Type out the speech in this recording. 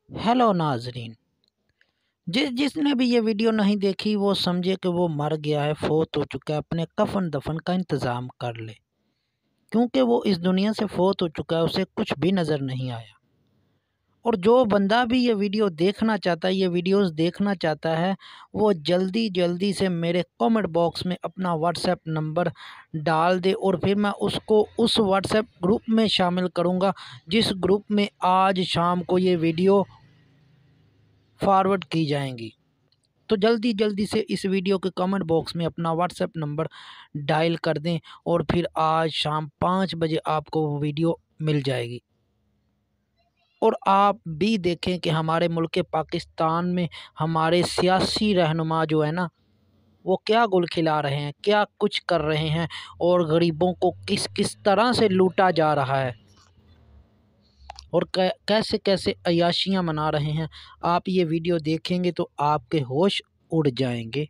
Hello नाजरीन। जिसने भी ये वीडियो नहीं देखी वो समझे कि वो मर गया है, फोत हो चुका है, अपने कफन दफन का इंतज़ाम कर ले, क्योंकि वो इस दुनिया से फोत हो चुका है, उसे कुछ भी नज़र नहीं आया। और जो बंदा भी ये वीडियो देखना चाहता है, ये वीडियोस देखना चाहता है, वो जल्दी जल्दी से मेरे कमेंट बॉक्स में अपना व्हाट्सएप नंबर डाल दे और फिर मैं उसको उस व्हाट्सएप ग्रुप में शामिल करूँगा जिस ग्रुप में आज शाम को ये वीडियो फॉरवर्ड की जाएंगी। तो जल्दी जल्दी से इस वीडियो के कमेंट बॉक्स में अपना व्हाट्सएप नंबर डायल कर दें और फिर आज शाम 5 बजे आपको वो वीडियो मिल जाएगी। और आप भी देखें कि हमारे मुल्क पाकिस्तान में हमारे सियासी रहनुमा जो है ना, वो क्या गुल खिला रहे हैं, क्या कुछ कर रहे हैं और गरीबों को किस किस तरह से लूटा जा रहा है और कैसे कैसे अय्याशियाँ मना रहे हैं। आप ये वीडियो देखेंगे तो आपके होश उड़ जाएंगे।